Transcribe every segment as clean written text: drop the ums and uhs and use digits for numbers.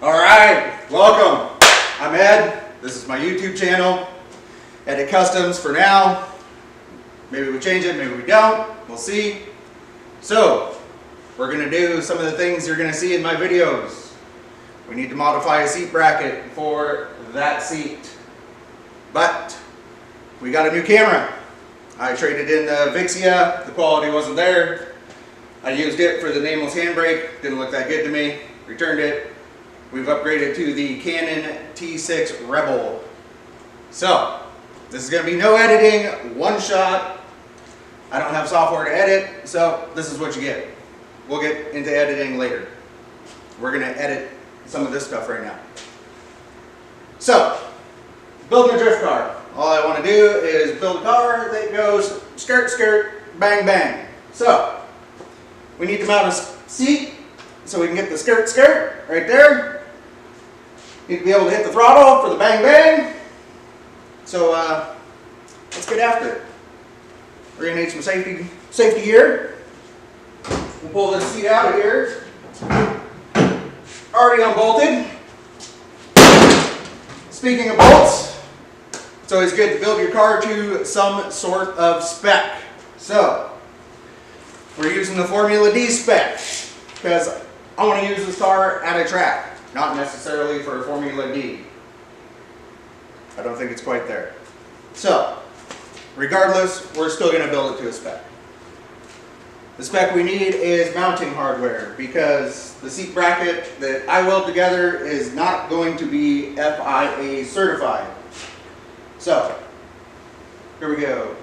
Alright, welcome. I'm Ed. This is my YouTube channel, Edit Customs for now. Maybe we change it, maybe we don't. We'll see. So, we're going to do some of the things you're going to see in my videos. We need to modify a seat bracket for that seat. But, we got a new camera. I traded in the Vixia. The quality wasn't there. I used it for the nameless handbrake. Didn't look that good to me. Returned it. We've upgraded to the Canon T6 Rebel. So, this is going to be no editing, one shot. I don't have software to edit, so this is what you get. We'll get into editing later. We're going to edit some of this stuff right now. So, building a drift car. All I want to do is build a car that goes skirt, skirt, bang, bang. So, we need to mount a seat so we can get the skirt, skirt right there. Need to be able to hit the throttle for the bang, bang. So, let's get after it. We're going to need some safety gear. We'll pull this seat out of here. Already unbolted. Speaking of bolts, it's always good to build your car to some sort of spec. So, we're using the Formula D spec because I want to use this car at a track, not necessarily for Formula D. I don't think it's quite there. So, regardless, we're still going to build it to a spec. The spec we need is mounting hardware because the seat bracket that I weld together is not going to be FIA certified. So, here we go.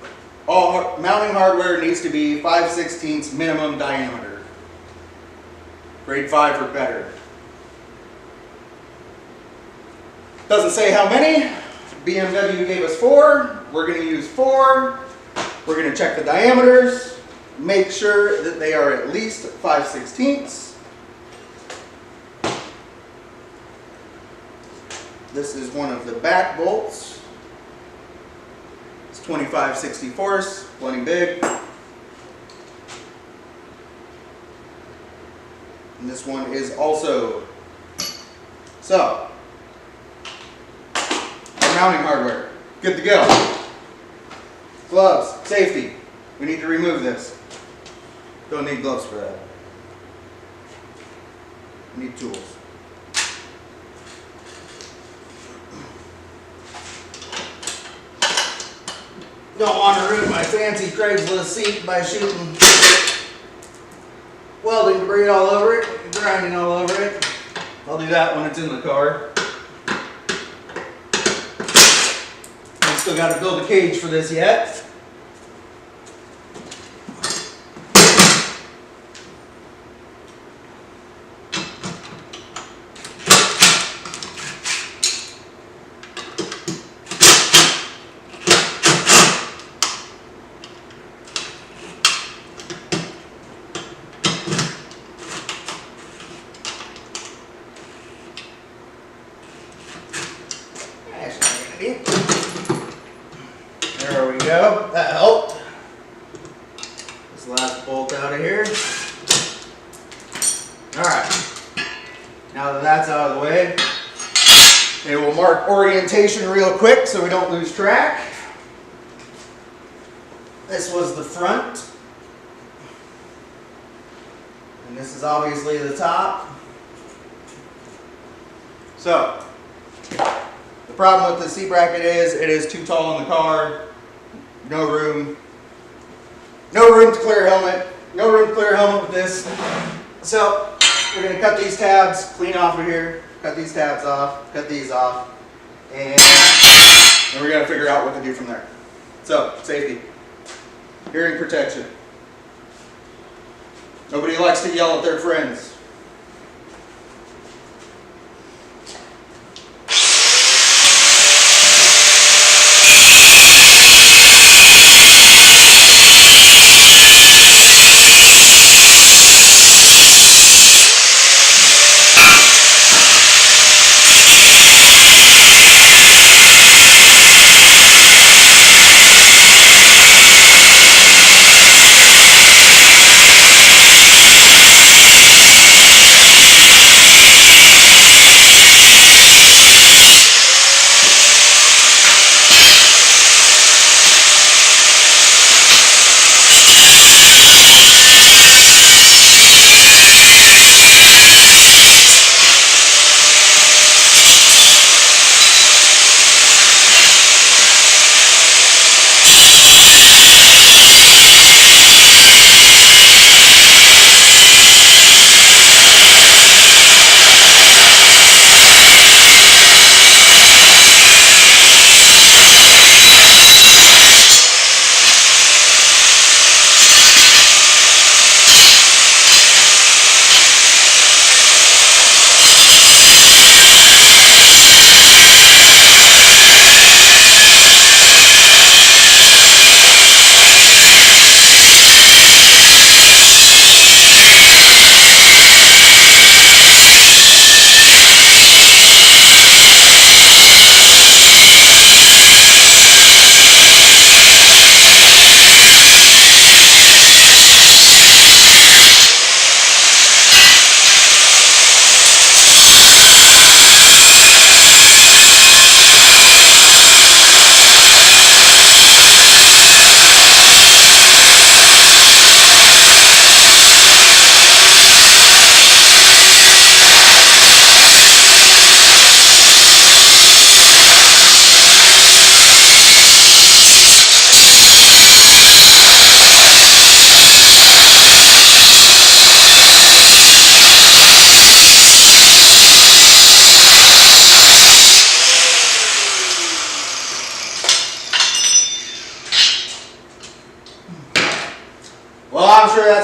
All mounting hardware needs to be 5/16 minimum diameter. Grade 5 or better. Doesn't say how many. BMW gave us 4. We're going to use 4. We're going to check the diameters. Make sure that they are at least 5/16. This is one of the back bolts. It's 25/64, plenty big. And this one is also. So, our mounting hardware, good to go. Gloves, safety. We need to remove this. Don't need gloves for that. We need tools. Don't want to ruin my fancy Craigslist seat by shooting welding debris all over it, grinding all over it. I'll do that when it's in the car. I still got to build a cage for this yet. There we go. That helped. This last bolt out of here. Alright. Now that that's out of the way, okay, we'll mark orientation real quick so we don't lose track. This was the front. And this is obviously the top. So, the problem with the seat bracket is it is too tall in the car. No room. No room to clear a helmet. No room to clear a helmet with this. So we're going to cut these tabs clean off of here. Cut these tabs off. Cut these off. And then we're going to figure out what to do from there. So, safety. Hearing protection. Nobody likes to yell at their friends.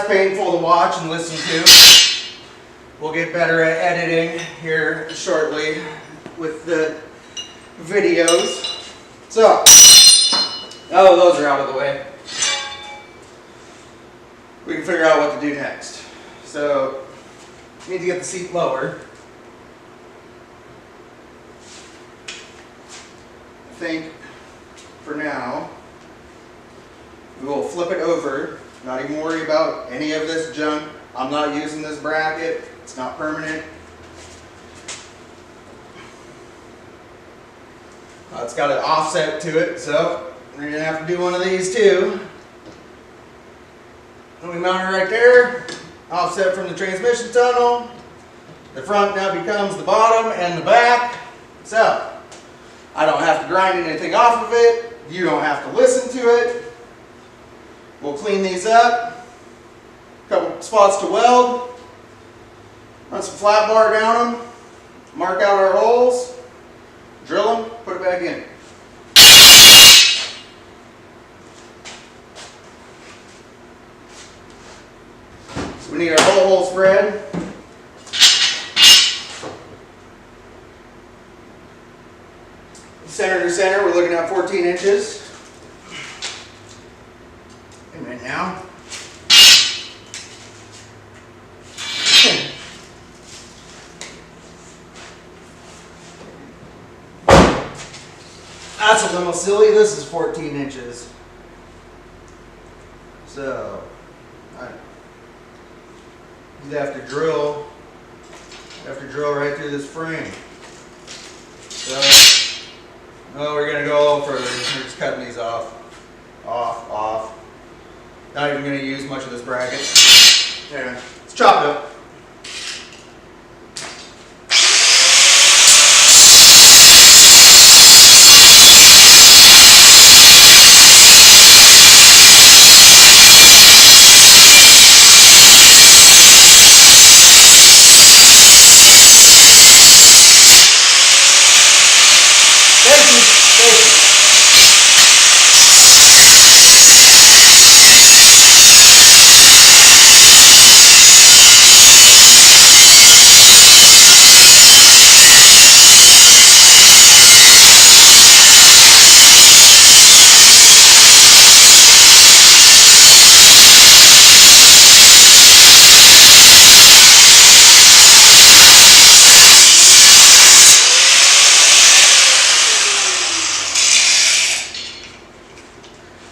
painful to watch and listen to. We'll get better at editing here shortly with the videos. So, oh, those are out of the way. We can figure out what to do next. So, need to get the seat lower. I think for now, we will flip it over. Not even worry about any of this junk. I'm not using this bracket. It's not permanent. It's got an offset to it, so we're going to have to do one of these too. And we mount it right there. Offset from the transmission tunnel. The front now becomes the bottom and the back. So, I don't have to grind anything off of it. You don't have to listen to it. We'll clean these up. A couple spots to weld. Run some flat bar down them. Mark out our holes. Drill them. Put it back in. So we need our hole spread. Center to center, we're looking at 14 inches. And right now, that's a little silly. This is 14 inches. So, you'd have to drill right through this frame. So, oh, we're going to go a little further. We're just cutting these off. Off. Not even going to use much of this bracket. There, let's chop it up.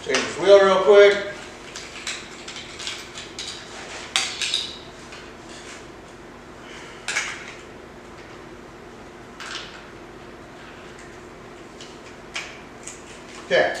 Change this wheel real quick. Okay.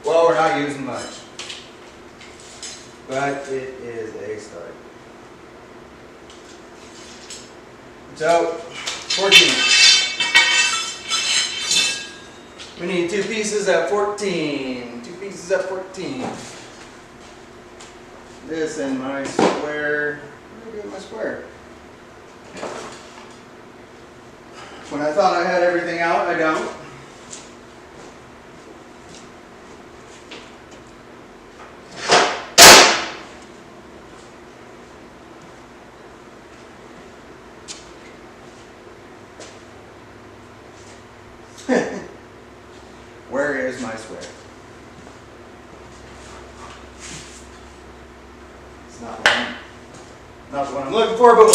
Well, we're not using much, but it is a start. So, 14. We need 2 pieces at 14. 2 pieces at 14. This and my square. What do I do with my square? When I thought I had everything out, I don't. Where is my square? It's not the one I'm looking for, but